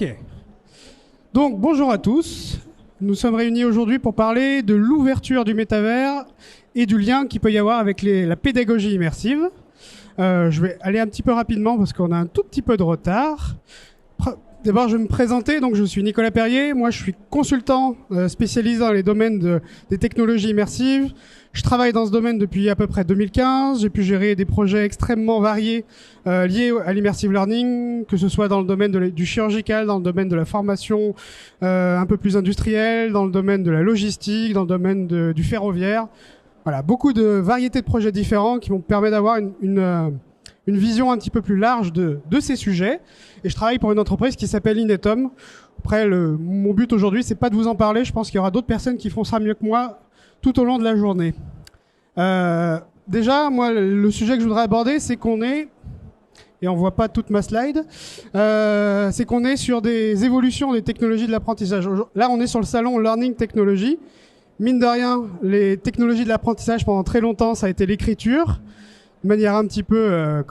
Ok. Donc, bonjour à tous. Nous sommes réunis aujourd'hui pour parler de l'ouverture du métavers et du lien qu'il peut y avoir avec la pédagogie immersive. Je vais aller un petit peu rapidement parce qu'on a un tout petit peu de retard. D'abord, je vais me présenter. Donc, je suis Nicolas Perrier. Moi, je suis consultant spécialisé dans les domaines des technologies immersives. Je travaille dans ce domaine depuis à peu près 2015. J'ai pu gérer des projets extrêmement variés liés à l'immersive learning, que ce soit dans le domaine du chirurgical, dans le domaine de la formation un peu plus industrielle, dans le domaine de la logistique, dans le domaine du ferroviaire. Voilà, beaucoup de variétés de projets différents qui vont me permettre d'avoir une vision un petit peu plus large de ces sujets. Et je travaille pour une entreprise qui s'appelle Inetum. Après, mon but aujourd'hui, c'est pas de vous en parler. Je pense qu'il y aura d'autres personnes qui feront ça mieux que moi tout au long de la journée. Déjà, moi, le sujet que je voudrais aborder, c'est qu'on est, et on voit pas toute ma slide, c'est qu'on est sur des évolutions des technologies de l'apprentissage. Là, on est sur le salon Learning Technology. Mine de rien, les technologies de l'apprentissage, pendant très longtemps, ça a été l'écriture, de manière un petit peu,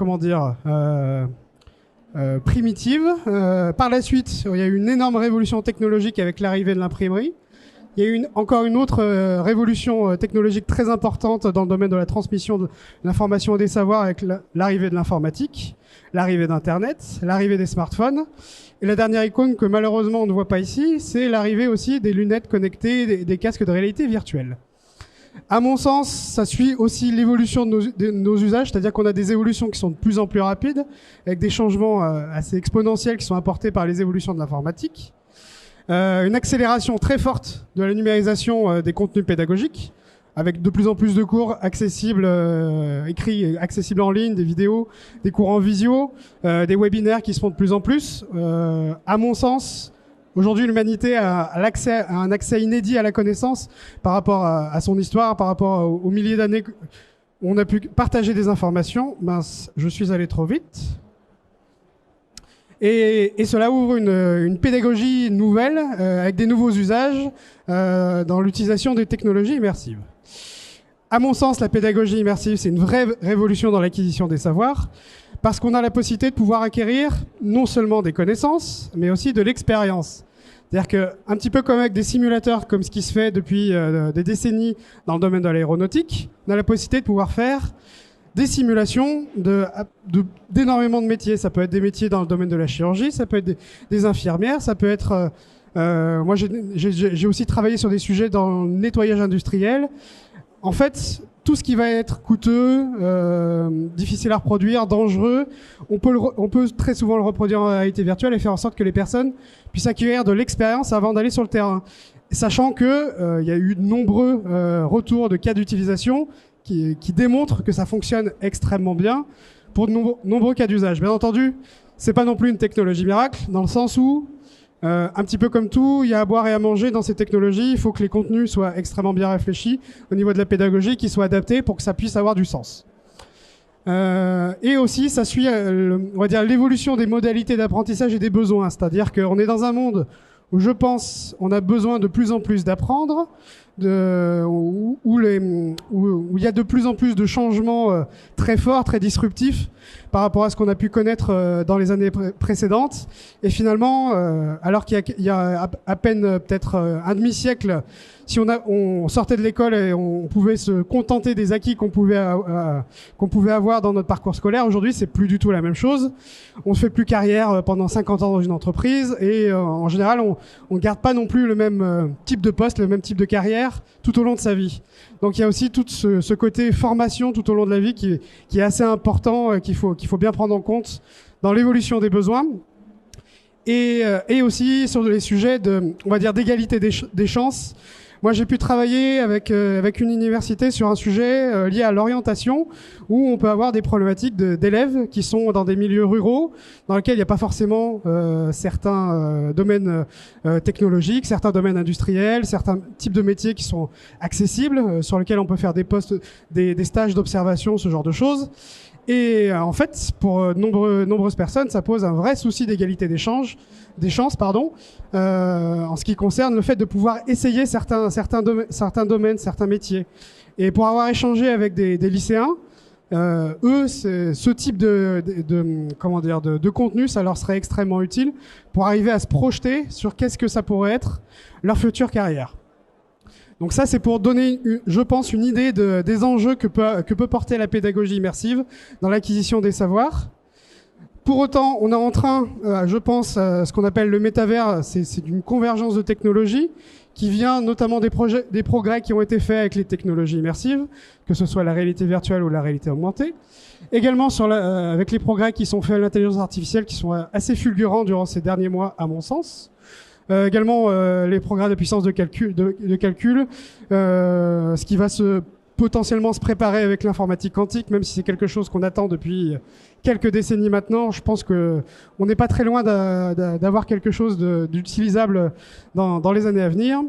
primitive. Par la suite, il y a eu une énorme révolution technologique avec l'arrivée de l'imprimerie. Il y a eu encore une autre révolution technologique très importante dans le domaine de la transmission de l'information et des savoirs avec l'arrivée de l'informatique, l'arrivée d'Internet, l'arrivée des smartphones. Et la dernière icône que malheureusement on ne voit pas ici, c'est l'arrivée aussi des lunettes connectées, des casques de réalité virtuelle. À mon sens, ça suit aussi l'évolution de nos usages, c'est-à-dire qu'on a des évolutions qui sont de plus en plus rapides, avec des changements assez exponentiels qui sont apportés par les évolutions de l'informatique. Une accélération très forte de la numérisation des contenus pédagogiques, avec de plus en plus de cours accessibles, écrits, accessibles en ligne, des vidéos, des cours en visio, des webinaires qui se font de plus en plus. À mon sens, aujourd'hui, l'humanité a un accès inédit à la connaissance par rapport à son histoire, par rapport aux milliers d'années où on a pu partager des informations. Mince, je suis allé trop vite. Et cela ouvre une pédagogie nouvelle avec des nouveaux usages dans l'utilisation des technologies immersives. À mon sens, la pédagogie immersive, c'est une vraie révolution dans l'acquisition des savoirs parce qu'on a la possibilité de pouvoir acquérir non seulement des connaissances, mais aussi de l'expérience. C'est-à-dire que, un petit peu comme avec des simulateurs, comme ce qui se fait depuis des décennies dans le domaine de l'aéronautique, on a la possibilité de pouvoir faire des simulations d'énormément de métiers. Ça peut être des métiers dans le domaine de la chirurgie, ça peut être des infirmières, ça peut être... moi, j'ai aussi travaillé sur des sujets dans le nettoyage industriel. En fait, tout ce qui va être coûteux, difficile à reproduire, dangereux, on peut très souvent le reproduire en réalité virtuelle et faire en sorte que les personnes puissent acquérir de l'expérience avant d'aller sur le terrain. Sachant que y a eu de nombreux retours de cas d'utilisation qui démontre que ça fonctionne extrêmement bien pour de nombreux cas d'usage. Bien entendu, c'est pas non plus une technologie miracle, dans le sens où, un petit peu comme tout, il y a à boire et à manger dans ces technologies. Il faut que les contenus soient extrêmement bien réfléchis au niveau de la pédagogie, qu'ils soient adaptés pour que ça puisse avoir du sens. Et aussi, ça suit, on va dire, l'évolution des modalités d'apprentissage et des besoins. C'est-à-dire qu'on est dans un monde où je pense on a besoin de plus en plus d'apprendre, où il y a de plus en plus de changements très forts, très disruptifs par rapport à ce qu'on a pu connaître dans les années précédentes. Et finalement, alors qu'il y a à peine peut-être un demi-siècle, si on sortait de l'école et on pouvait se contenter des acquis qu'on pouvait avoir dans notre parcours scolaire, aujourd'hui c'est plus du tout la même chose. On ne fait plus carrière pendant 50 ans dans une entreprise et en général on garde pas non plus le même type de poste, le même type de carrière tout au long de sa vie. Donc il y a aussi tout ce côté formation tout au long de la vie qui est assez important, qu'il faut bien prendre en compte dans l'évolution des besoins. Et aussi sur les sujets on va dire d'égalité des chances. Moi, j'ai pu travailler avec une université sur un sujet lié à l'orientation, où on peut avoir des problématiques d'élèves qui sont dans des milieux ruraux, dans lesquels il n'y a pas forcément certains domaines technologiques, certains domaines industriels, certains types de métiers qui sont accessibles, sur lesquels on peut faire des postes, des stages d'observation, ce genre de choses. Et en fait, pour nombreuses personnes, ça pose un vrai souci d'égalité des chances, en ce qui concerne le fait de pouvoir essayer certains domaines, certains métiers. Et pour avoir échangé avec des lycéens, eux, ce type de contenu, ça leur serait extrêmement utile pour arriver à se projeter sur qu'est-ce que ça pourrait être leur future carrière. Donc ça, c'est pour donner, je pense, une idée des enjeux que peut porter la pédagogie immersive dans l'acquisition des savoirs. Pour autant, on est en train, je pense, ce qu'on appelle le métavers, c'est une convergence de technologies qui vient notamment des progrès qui ont été faits avec les technologies immersives, que ce soit la réalité virtuelle ou la réalité augmentée. Également avec les progrès qui sont faits à l'intelligence artificielle, qui sont assez fulgurants durant ces derniers mois, à mon sens. Également les progrès de puissance de calcul, ce qui va potentiellement se préparer avec l'informatique quantique, même si c'est quelque chose qu'on attend depuis quelques décennies maintenant. Je pense que on n'est pas très loin d'avoir quelque chose d'utilisable dans les années à venir.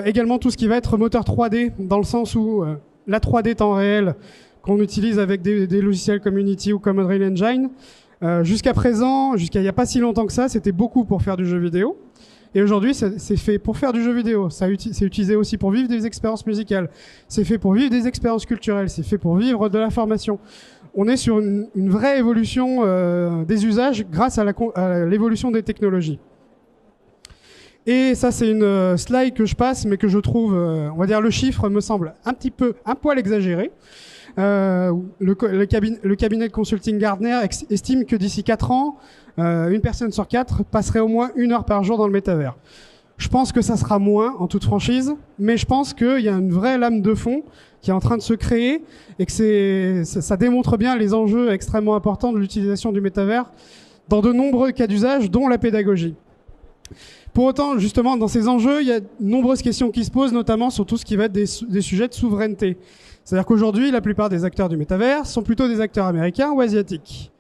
Également tout ce qui va être moteur 3D, dans le sens où la 3D temps réel qu'on utilise avec des logiciels comme Unity ou comme Unreal Engine, jusqu'à présent, jusqu'à il n'y a pas si longtemps que ça, c'était beaucoup pour faire du jeu vidéo. Et aujourd'hui, c'est fait pour faire du jeu vidéo. C'est utilisé aussi pour vivre des expériences musicales. C'est fait pour vivre des expériences culturelles. C'est fait pour vivre de l'information. On est sur une vraie évolution des usages grâce à l'évolution des technologies. Et ça, c'est une slide que je passe, mais que je trouve, on va dire, le chiffre me semble un poil exagéré. Le cabinet de consulting Gartner estime que d'ici 4 ans, une personne sur 4 passerait au moins 1 heure par jour dans le métavers. Je pense que ça sera moins, en toute franchise, mais je pense qu'il y a une vraie lame de fond qui est en train de se créer et que ça démontre bien les enjeux extrêmement importants de l'utilisation du métavers dans de nombreux cas d'usage, dont la pédagogie. Pour autant, justement, dans ces enjeux, il y a de nombreuses questions qui se posent, notamment sur tout ce qui va être des sujets de souveraineté. C'est-à-dire qu'aujourd'hui, la plupart des acteurs du métavers sont plutôt des acteurs américains ou asiatiques.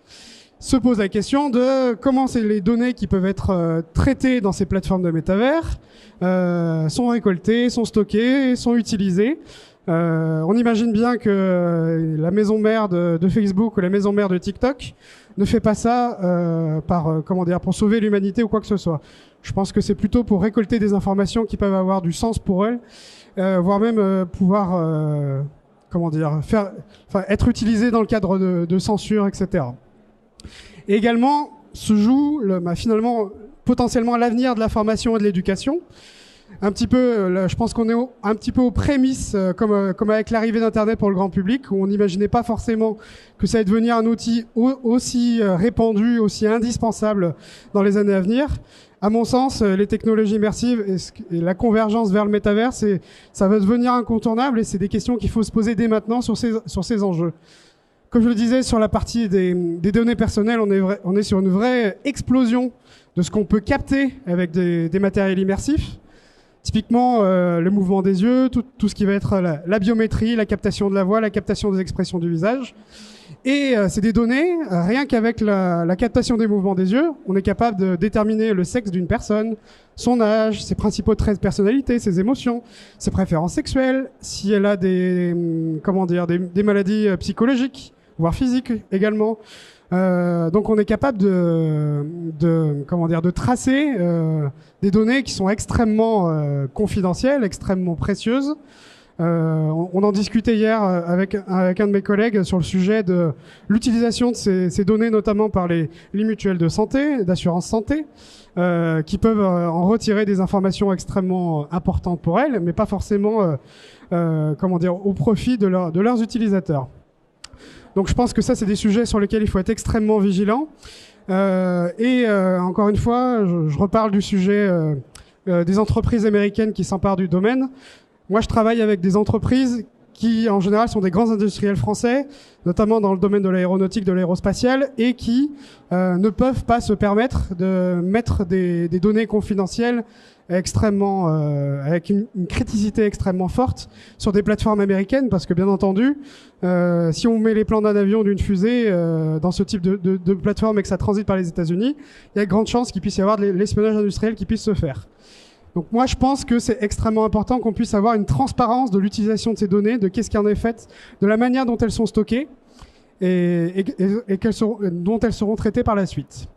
Se pose la question de comment les données qui peuvent être traitées dans ces plateformes de métavers sont récoltées, sont stockées, sont utilisées. On imagine bien que la maison mère de Facebook ou la maison mère de TikTok ne fait pas ça pour sauver l'humanité ou quoi que ce soit. Je pense que c'est plutôt pour récolter des informations qui peuvent avoir du sens pour elles, voire même pouvoir être utilisées dans le cadre de censure, etc. Et également se joue finalement potentiellement l'avenir de la formation et de l'éducation. Un petit peu, je pense qu'on est un petit peu aux prémices, comme avec l'arrivée d'Internet pour le grand public, où on n'imaginait pas forcément que ça allait devenir un outil aussi répandu, aussi indispensable dans les années à venir. À mon sens, les technologies immersives et la convergence vers le métavers, ça va devenir incontournable et c'est des questions qu'il faut se poser dès maintenant sur ces enjeux. Comme je le disais, sur la partie des données personnelles, on est sur une vraie explosion de ce qu'on peut capter avec des matériels immersifs. Typiquement, le mouvement des yeux, tout ce qui va être la biométrie, la captation de la voix, la captation des expressions du visage. Et c'est des données, rien qu'avec la captation des mouvements des yeux, on est capable de déterminer le sexe d'une personne, son âge, ses principaux traits de personnalité, ses émotions, ses préférences sexuelles, si elle a des maladies psychologiques, voire physiques également. Donc on est capable de tracer des données qui sont extrêmement confidentielles, extrêmement précieuses. On en discutait hier avec un de mes collègues sur le sujet de l'utilisation de ces données, notamment par les mutuelles de santé, d'assurance santé, qui peuvent en retirer des informations extrêmement importantes pour elles, mais pas forcément au profit de leurs utilisateurs. Donc je pense que ça, c'est des sujets sur lesquels il faut être extrêmement vigilant. Encore une fois, je reparle du sujet des entreprises américaines qui s'emparent du domaine. Moi, je travaille avec des entreprises qui, en général, sont des grands industriels français, notamment dans le domaine de l'aéronautique, de l'aérospatiale, et qui ne peuvent pas se permettre de mettre des données confidentielles extrêmement avec une criticité extrêmement forte sur des plateformes américaines, parce que bien entendu, si on met les plans d'un avion, d'une fusée dans ce type de plateforme et que ça transite par les États-Unis, il y a de grandes chances qu'il puisse y avoir de l'espionnage industriel qui puisse se faire. Donc moi, je pense que c'est extrêmement important qu'on puisse avoir une transparence de l'utilisation de ces données, de qu'est-ce qui en est fait, de la manière dont elles sont stockées et dont elles seront traitées par la suite.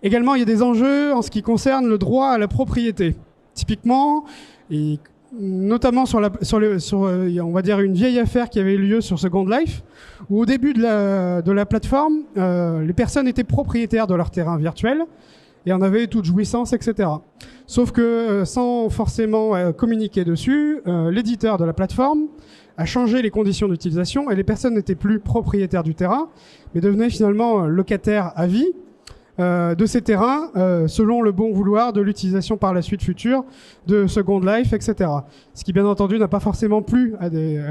Également, il y a des enjeux en ce qui concerne le droit à la propriété. Typiquement, et notamment on va dire une vieille affaire qui avait eu lieu sur Second Life, où au début de la plateforme, les personnes étaient propriétaires de leur terrain virtuel et en avaient toute jouissance, etc. Sauf que sans forcément communiquer dessus, l'éditeur de la plateforme a changé les conditions d'utilisation et les personnes n'étaient plus propriétaires du terrain, mais devenaient finalement locataires à vie de ces terrains selon le bon vouloir de l'utilisation par la suite future de Second Life, etc. Ce qui, bien entendu, n'a pas forcément plu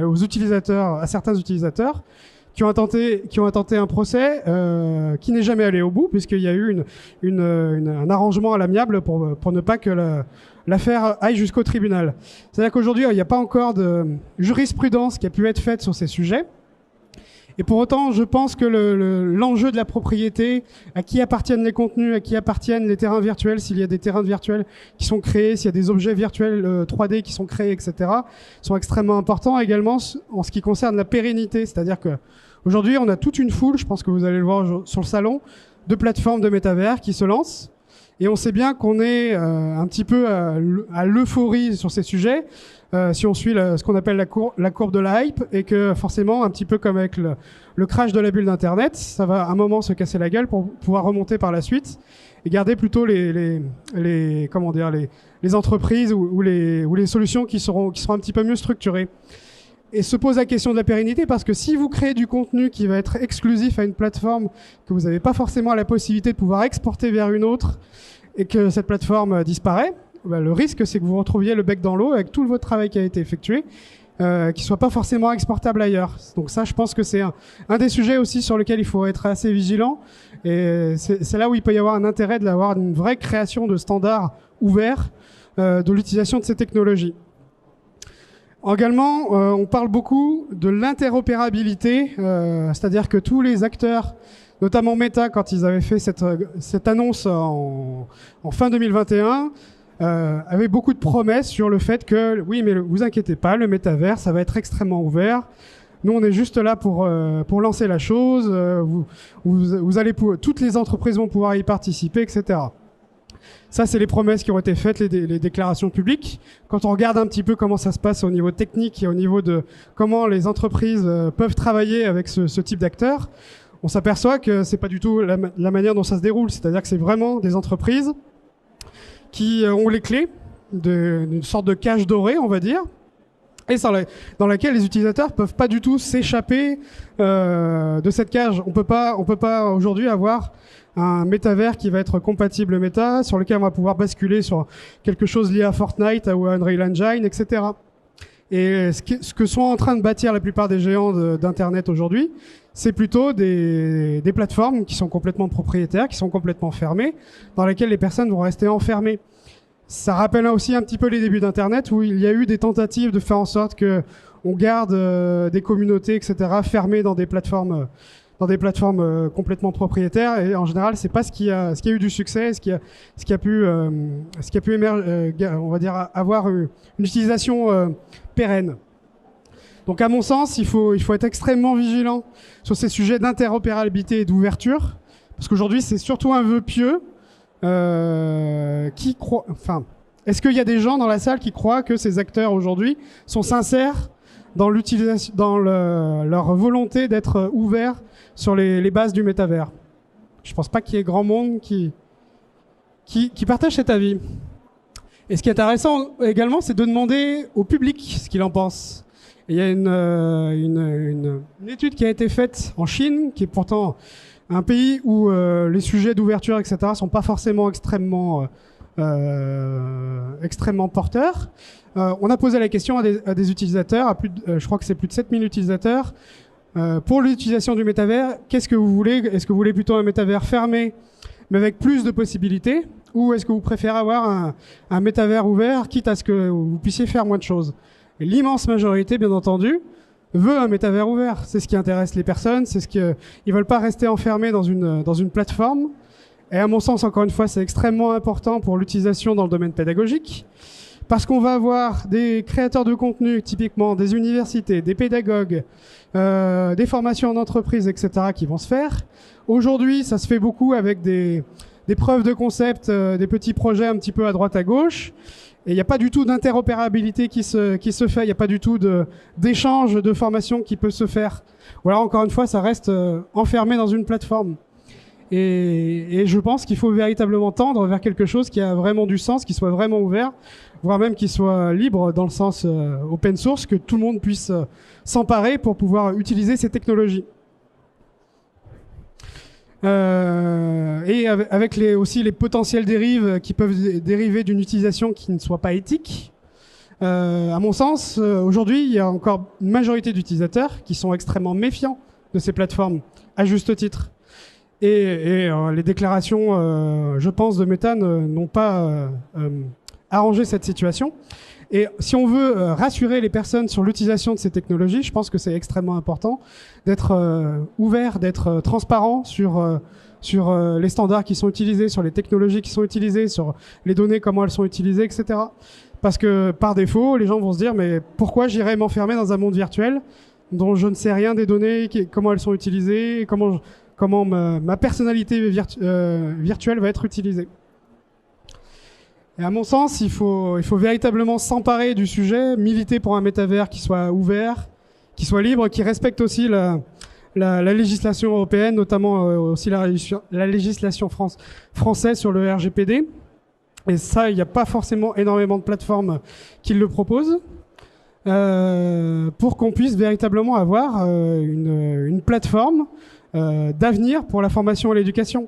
aux utilisateurs, à certains utilisateurs qui ont intenté un procès qui n'est jamais allé au bout, puisqu'il y a eu un arrangement à l'amiable pour ne pas que l'affaire aille jusqu'au tribunal. C'est-à-dire qu'aujourd'hui, il n'y a pas encore de jurisprudence qui a pu être faite sur ces sujets. Et pour autant, je pense que l'enjeu de la propriété, à qui appartiennent les contenus, à qui appartiennent les terrains virtuels, s'il y a des terrains virtuels qui sont créés, s'il y a des objets virtuels 3D qui sont créés, etc., sont extrêmement importants également en ce qui concerne la pérennité. C'est-à-dire que aujourd'hui, on a toute une foule, je pense que vous allez le voir sur le salon, de plateformes de métavers qui se lancent. Et on sait bien qu'on est un petit peu à l'euphorie sur ces sujets, si on suit ce qu'on appelle la courbe de la hype, et que forcément, un petit peu comme avec le crash de la bulle d'Internet, ça va à un moment se casser la gueule pour pouvoir remonter par la suite et garder plutôt les entreprises ou les solutions qui seront un petit peu mieux structurées. Et se pose la question de la pérennité, parce que si vous créez du contenu qui va être exclusif à une plateforme, que vous n'avez pas forcément la possibilité de pouvoir exporter vers une autre, et que cette plateforme disparaît, le risque, c'est que vous retrouviez le bec dans l'eau avec tout votre travail qui a été effectué, qui ne soit pas forcément exportable ailleurs. Donc ça, je pense que c'est un des sujets aussi sur lequel il faut être assez vigilant. Et c'est là où il peut y avoir un intérêt d'avoir une vraie création de standards ouverts de l'utilisation de ces technologies. Également, on parle beaucoup de l'interopérabilité, c'est-à-dire que tous les acteurs, notamment Meta, quand ils avaient fait cette annonce en fin 2021, avaient beaucoup de promesses sur le fait que, oui, mais vous inquiétez pas, le métavers, ça va être extrêmement ouvert. Nous, on est juste là pour lancer la chose. Toutes les entreprises vont pouvoir y participer, etc. Ça, c'est les promesses qui ont été faites, les déclarations publiques. Quand on regarde un petit peu comment ça se passe au niveau technique et au niveau de comment les entreprises peuvent travailler avec ce type d'acteurs, on s'aperçoit que c'est pas du tout la manière dont ça se déroule. C'est-à-dire que c'est vraiment des entreprises qui ont les clés d'une sorte de cage dorée, on va dire, et dans laquelle les utilisateurs peuvent pas du tout s'échapper de cette cage. On peut pas aujourd'hui avoir un métavers qui va être compatible Meta, sur lequel on va pouvoir basculer sur quelque chose lié à Fortnite ou à Unreal Engine, etc. Et ce que sont en train de bâtir la plupart des géants d'Internet aujourd'hui, c'est plutôt des plateformes qui sont complètement propriétaires, qui sont complètement fermées, dans lesquelles les personnes vont rester enfermées. Ça rappelle aussi un petit peu les débuts d'Internet, où il y a eu des tentatives de faire en sorte que on garde des communautés, etc., fermées dans des plateformes complètement propriétaires. Et en général, c'est pas ce qui a eu du succès, ce qui a pu émerger, on va dire, avoir une utilisation pérenne. Donc, à mon sens, il faut être extrêmement vigilant sur ces sujets d'interopérabilité et d'ouverture, parce qu'aujourd'hui, c'est surtout un vœu pieux. Est-ce qu'il y a des gens dans la salle qui croient que ces acteurs aujourd'hui sont sincères dans leur volonté d'être ouverts sur les bases du métavers? Je pense pas qu'il y ait grand monde qui partage cet avis. Et ce qui est intéressant également, c'est de demander au public ce qu'il en pense. Et il y a une étude qui a été faite en Chine, qui est pourtant un pays où les sujets d'ouverture, etc., sont pas forcément extrêmement porteurs. On a posé la question à des utilisateurs, je crois que c'est plus de 7000 utilisateurs, pour l'utilisation du métavers. Qu'est-ce que vous voulez? Est-ce que vous voulez plutôt un métavers fermé, mais avec plus de possibilités, ou est-ce que vous préférez avoir un métavers ouvert, quitte à ce que vous puissiez faire moins de choses? Et l'immense majorité, bien entendu, veut un métavers ouvert. C'est ce qui intéresse les personnes, ils veulent pas rester enfermés dans une plateforme. Et à mon sens, encore une fois, c'est extrêmement important pour l'utilisation dans le domaine pédagogique, parce qu'on va avoir des créateurs de contenu, typiquement des universités, des pédagogues, des formations en entreprise, etc., qui vont se faire. Aujourd'hui, ça se fait beaucoup avec des des preuves de concept, des petits projets un petit peu à droite à gauche. Et il n'y a pas du tout d'interopérabilité qui se fait, il n'y a pas du tout d'échange de formation qui peut se faire. Ou alors, encore une fois, ça reste enfermé dans une plateforme. Et je pense qu'il faut véritablement tendre vers quelque chose qui a vraiment du sens, qui soit vraiment ouvert, voire même qui soit libre dans le sens open source, que tout le monde puisse s'emparer pour pouvoir utiliser ces technologies. Et avec aussi les potentielles dérives qui peuvent dériver d'une utilisation qui ne soit pas éthique. À mon sens, aujourd'hui, il y a encore une majorité d'utilisateurs qui sont extrêmement méfiants de ces plateformes, à juste titre. Et les déclarations, je pense, de Meta n'ont pas arrangé cette situation. Et si on veut rassurer les personnes sur l'utilisation de ces technologies, je pense que c'est extrêmement important d'être ouvert, d'être transparent sur les standards qui sont utilisés, sur les technologies qui sont utilisées, sur les données, comment elles sont utilisées, etc. Parce que par défaut, les gens vont se dire mais pourquoi j'irais m'enfermer dans un monde virtuel dont je ne sais rien des données, comment elles sont utilisées, comment ma personnalité virtuelle va être utilisée. Et à mon sens, il faut véritablement s'emparer du sujet, militer pour un métavers qui soit ouvert, qui soit libre, qui respecte aussi la législation européenne, notamment aussi la législation française sur le RGPD. Et ça, il n'y a pas forcément énormément de plateformes qui le proposent. Pour qu'on puisse véritablement avoir une plateforme d'avenir pour la formation et l'éducation.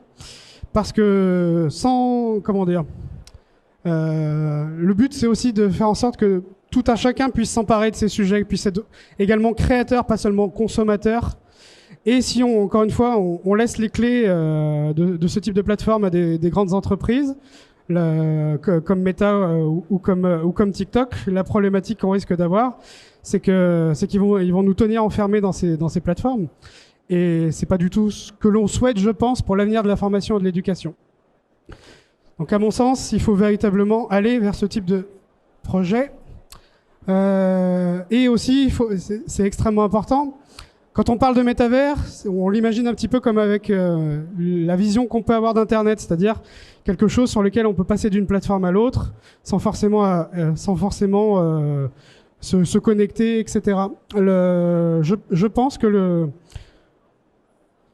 Parce que le but, c'est aussi de faire en sorte que tout un chacun puisse s'emparer de ces sujets, puisse être également créateur, pas seulement consommateur. Et si encore une fois, on laisse les clés de ce type de plateforme à des grandes entreprises, comme Meta ou comme TikTok, la problématique qu'on risque d'avoir, c'est qu'ils vont nous tenir enfermés dans ces plateformes. Et c'est pas du tout ce que l'on souhaite, je pense, pour l'avenir de la formation et de l'éducation. Donc, à mon sens, il faut véritablement aller vers ce type de projet. Et aussi, c'est extrêmement important. Quand on parle de métavers, on l'imagine un petit peu comme avec la vision qu'on peut avoir d'Internet, c'est-à-dire quelque chose sur lequel on peut passer d'une plateforme à l'autre sans forcément se connecter, etc. Je pense que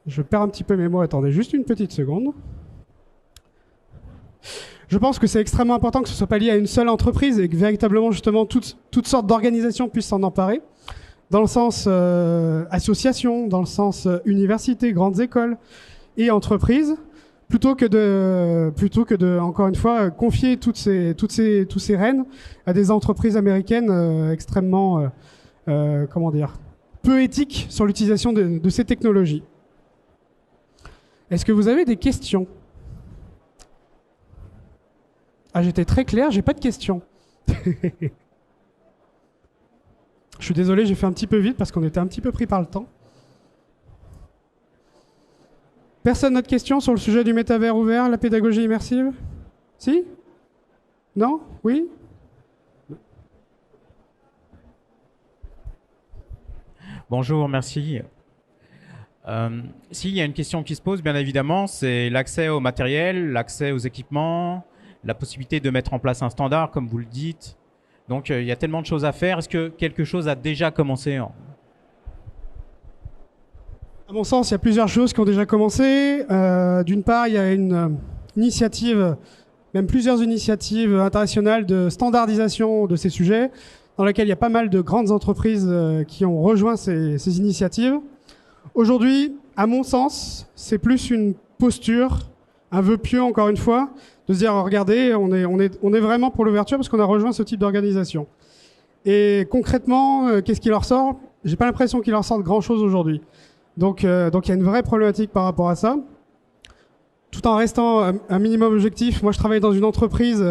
je perds un petit peu mes mots, attendez juste une petite seconde. Je pense que c'est extrêmement important que ce ne soit pas lié à une seule entreprise et que véritablement, justement, toutes sortes d'organisations puissent s'en emparer. Dans le sens association, dans le sens université, grandes écoles et entreprises, plutôt que de encore une fois, confier tous ces rênes à des entreprises américaines extrêmement, peu éthiques sur l'utilisation de ces technologies. Est-ce que vous avez des questions ? Ah, j'étais très clair, j'ai pas de questions. Je suis désolé, j'ai fait un petit peu vite parce qu'on était un petit peu pris par le temps. Personne n'a de questions sur le sujet du métavers ouvert, la pédagogie immersive ? Si ? Non ? Oui ? Bonjour, merci. S'il y a une question qui se pose, bien évidemment, c'est l'accès au matériel, l'accès aux équipements, la possibilité de mettre en place un standard, comme vous le dites. Donc, il y a tellement de choses à faire. Est-ce que quelque chose a déjà commencé ? À mon sens, il y a plusieurs choses qui ont déjà commencé. D'une part, il y a une initiative, même plusieurs initiatives internationales de standardisation de ces sujets, dans lesquelles il y a pas mal de grandes entreprises qui ont rejoint ces initiatives. Aujourd'hui, à mon sens, c'est plus une posture, un vœu pieux, encore une fois, de se dire, regardez, on est vraiment pour l'ouverture parce qu'on a rejoint ce type d'organisation. Et concrètement, qu'est-ce qui leur sort ? J'ai pas l'impression qu'il leur sorte grand-chose aujourd'hui. Donc il y a une vraie problématique par rapport à ça. Tout en restant un minimum objectif, moi je travaille dans une entreprise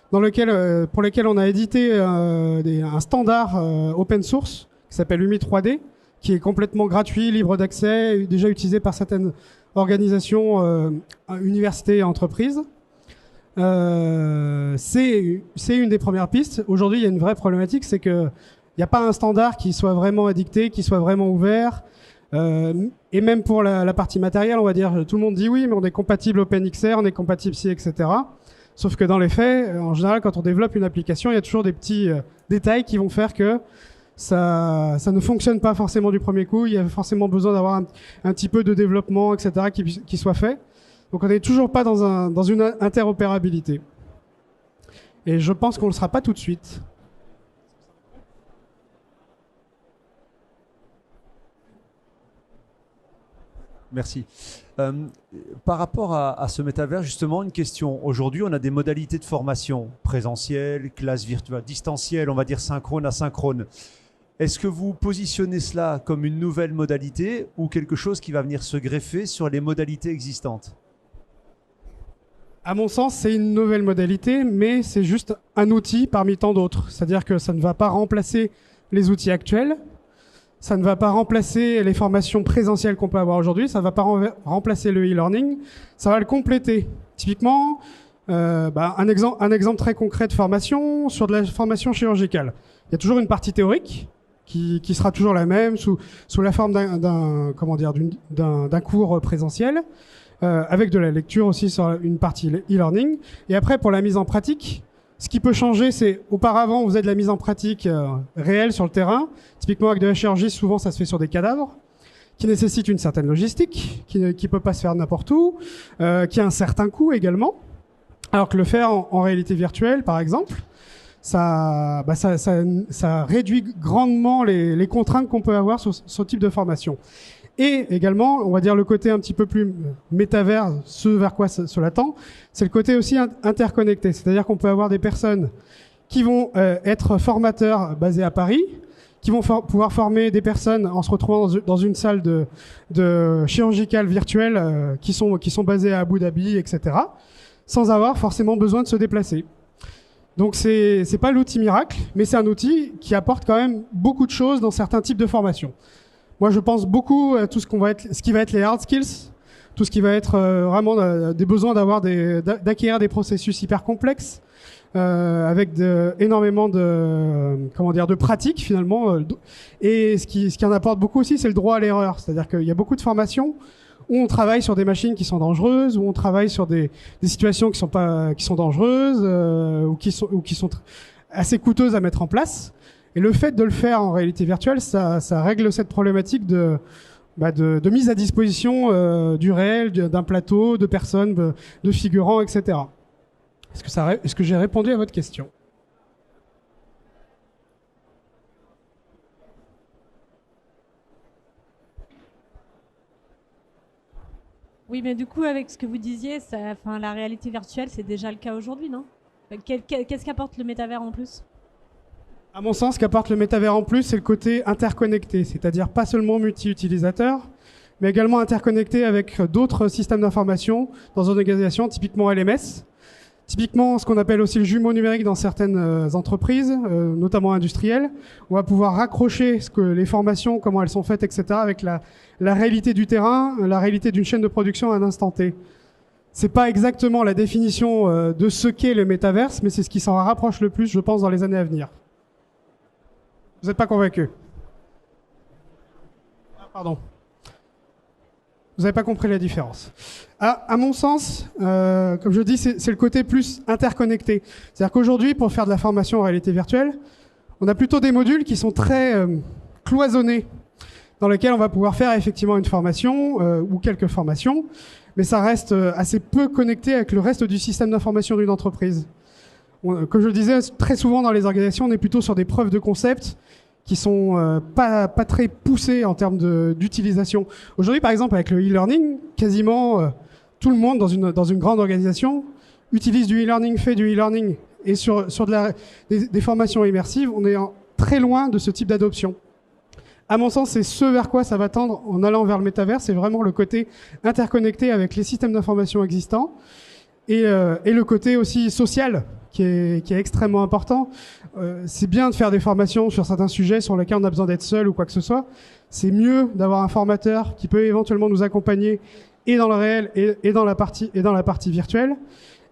pour laquelle on a édité un standard open source qui s'appelle UMI 3D, qui est complètement gratuit, libre d'accès, déjà utilisé par certaines organisations, universités et entreprises. C'est une des premières pistes. Aujourd'hui, il y a une vraie problématique, c'est que il n'y a pas un standard qui soit vraiment édicté, qui soit vraiment ouvert. Et même pour la partie matérielle, on va dire, tout le monde dit oui, mais on est compatible OpenXR, on est compatible ci, etc. Sauf que dans les faits, en général, quand on développe une application, il y a toujours des petits détails qui vont faire que ça ne fonctionne pas forcément du premier coup. Il y a forcément besoin d'avoir un petit peu de développement, etc., qui soit fait. Donc on n'est toujours pas dans une interopérabilité. Et je pense qu'on ne le sera pas tout de suite. Merci. Par rapport à ce métavers, justement, une question. Aujourd'hui, on a des modalités de formation présentielle, classe virtuelle, distancielle, on va dire synchrone, asynchrone. Est-ce que vous positionnez cela comme une nouvelle modalité ou quelque chose qui va venir se greffer sur les modalités existantes? À mon sens, c'est une nouvelle modalité, mais c'est juste un outil parmi tant d'autres. C'est-à-dire que ça ne va pas remplacer les outils actuels. Ça ne va pas remplacer les formations présentielles qu'on peut avoir aujourd'hui. Ça ne va pas remplacer le e-learning. Ça va le compléter. Typiquement, un exemple très concret de formation sur de la formation chirurgicale. Il y a toujours une partie théorique qui sera toujours la même sous la forme d'un cours présentiel, avec de la lecture aussi sur une partie e-learning. Et après, pour la mise en pratique, ce qui peut changer, c'est auparavant, vous avez de la mise en pratique réelle sur le terrain. Typiquement, avec de la chirurgie, souvent, ça se fait sur des cadavres qui nécessitent une certaine logistique, qui ne peut pas se faire n'importe où, qui a un certain coût également. Alors que le faire en réalité virtuelle, par exemple, ça réduit grandement les contraintes qu'on peut avoir sur ce type de formation. Et également, on va dire le côté un petit peu plus métavers, ce vers quoi cela tend, c'est le côté aussi interconnecté. C'est-à-dire qu'on peut avoir des personnes qui vont être formateurs basés à Paris, qui vont pouvoir former des personnes en se retrouvant dans une salle de chirurgicale virtuelle qui sont basées à Abu Dhabi, etc., sans avoir forcément besoin de se déplacer. Donc c'est pas l'outil miracle, mais c'est un outil qui apporte quand même beaucoup de choses dans certains types de formations. Moi, je pense beaucoup à tout ce qui va être les hard skills, tout ce qui va être vraiment des besoins d'acquérir des processus hyper complexes, avec énormément de pratiques finalement. Et ce qui en apporte beaucoup aussi, c'est le droit à l'erreur. C'est-à-dire qu'il y a beaucoup de formations où on travaille sur des machines qui sont dangereuses, où on travaille sur des situations qui sont dangereuses, ou qui sont assez coûteuses à mettre en place. Et le fait de le faire en réalité virtuelle, ça règle cette problématique de mise à disposition du réel, d'un plateau, de personnes, de figurants, etc. Est-ce que j'ai répondu à votre question ? Oui, mais du coup, avec ce que vous disiez, la réalité virtuelle, c'est déjà le cas aujourd'hui, non ? Qu'est-ce qu'apporte le métavers en plus ? À mon sens, ce qu'apporte le métavers en plus, c'est le côté interconnecté, c'est-à-dire pas seulement multi-utilisateur, mais également interconnecté avec d'autres systèmes d'information dans une organisation, typiquement LMS, typiquement ce qu'on appelle aussi le jumeau numérique dans certaines entreprises, notamment industrielles. On va pouvoir raccrocher les formations, comment elles sont faites, etc., avec la réalité du terrain, la réalité d'une chaîne de production à un instant T. C'est pas exactement la définition de ce qu'est le métaverse, mais c'est ce qui s'en rapproche le plus, je pense, dans les années à venir. Vous n'êtes pas convaincu? Pardon. Vous n'avez pas compris la différence. À mon sens, comme je dis, c'est le côté plus interconnecté. C'est-à-dire qu'aujourd'hui, pour faire de la formation en réalité virtuelle, on a plutôt des modules qui sont très cloisonnés, dans lesquels on va pouvoir faire effectivement une formation ou quelques formations, mais ça reste assez peu connecté avec le reste du système d'information d'une entreprise. Comme je le disais, très souvent dans les organisations, on est plutôt sur des preuves de concept qui sont pas très poussées en termes d'utilisation. Aujourd'hui, par exemple, avec le e-learning, quasiment tout le monde dans une grande organisation utilise du e-learning, fait du e-learning. Et sur des formations immersives, on est très loin de ce type d'adoption. À mon sens, c'est ce vers quoi ça va tendre en allant vers le métavers. C'est vraiment le côté interconnecté avec les systèmes d'information existants et le côté aussi social qui est extrêmement important. C'est bien de faire des formations sur certains sujets sur lesquels on a besoin d'être seul ou quoi que ce soit. C'est mieux d'avoir un formateur qui peut éventuellement nous accompagner et dans le réel et dans la partie virtuelle,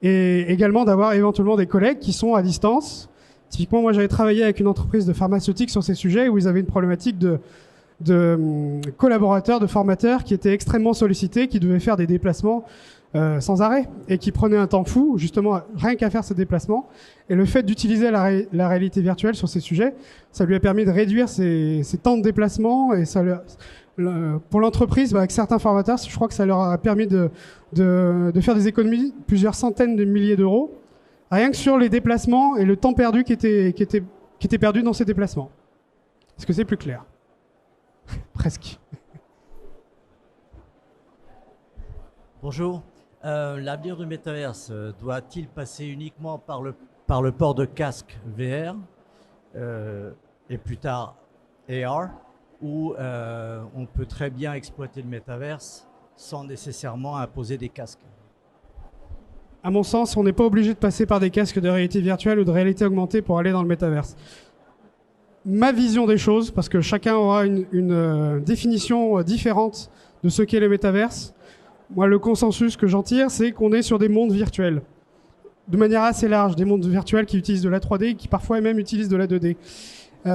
et également d'avoir éventuellement des collègues qui sont à distance. Typiquement, moi, j'avais travaillé avec une entreprise de pharmaceutique sur ces sujets où ils avaient une problématique collaborateurs, de formateurs qui étaient extrêmement sollicités, qui devaient faire des déplacements sans arrêt et qui prenaient un temps fou, justement, rien qu'à faire ces déplacements. Et le fait d'utiliser la réalité virtuelle sur ces sujets, ça lui a permis de réduire ces temps de déplacement et pour l'entreprise, avec certains formateurs, je crois que ça leur a permis de faire des économies, plusieurs centaines de milliers d'euros, rien que sur les déplacements et le temps perdu qui était perdu dans ces déplacements. Est-ce que c'est plus clair? Presque. Bonjour. L'avenir du métaverse doit-il passer uniquement par le port de casque VR et plus tard AR, ou on peut très bien exploiter le métaverse sans nécessairement imposer des casques? À mon sens, on n'est pas obligé de passer par des casques de réalité virtuelle ou de réalité augmentée pour aller dans le métaverse. Ma vision des choses, parce que chacun aura une définition différente de ce qu'est le métaverse. Moi, le consensus que j'en tire, c'est qu'on est sur des mondes virtuels, de manière assez large, des mondes virtuels qui utilisent de la 3D et qui parfois même utilisent de la 2D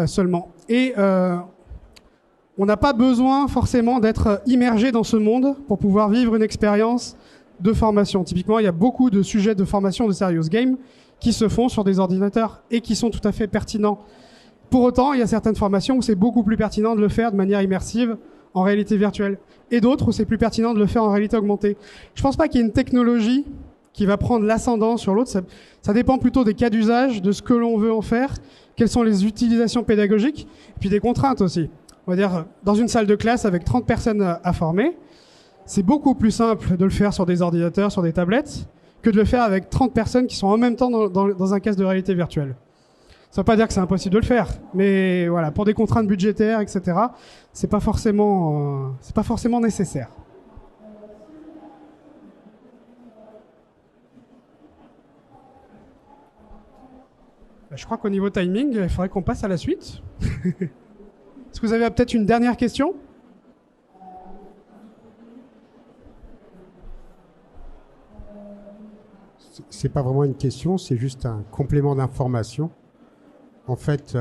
seulement. Et on n'a pas besoin forcément d'être immergé dans ce monde pour pouvoir vivre une expérience de formation. Typiquement, il y a beaucoup de sujets de formation de serious game qui se font sur des ordinateurs et qui sont tout à fait pertinents. Pour autant, il y a certaines formations où c'est beaucoup plus pertinent de le faire de manière immersive en réalité virtuelle, et d'autres où c'est plus pertinent de le faire en réalité augmentée. Je pense pas qu'il y ait une technologie qui va prendre l'ascendant sur l'autre. Ça dépend plutôt des cas d'usage, de ce que l'on veut en faire, quelles sont les utilisations pédagogiques, et puis des contraintes aussi. On va dire, dans une salle de classe avec 30 personnes à former, c'est beaucoup plus simple de le faire sur des ordinateurs, sur des tablettes, que de le faire avec 30 personnes qui sont en même temps dans un casque de réalité virtuelle. Ça ne veut pas dire que c'est impossible de le faire, mais voilà, pour des contraintes budgétaires, etc., c'est pas forcément nécessaire. Je crois qu'au niveau timing, il faudrait qu'on passe à la suite. Est-ce que vous avez peut-être une dernière question ? C'est pas vraiment une question, c'est juste un complément d'information. En fait,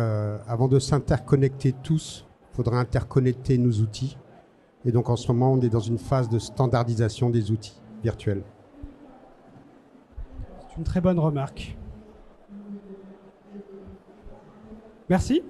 avant de s'interconnecter tous, il faudra interconnecter nos outils. Et donc en ce moment, on est dans une phase de standardisation des outils virtuels. C'est une très bonne remarque. Merci.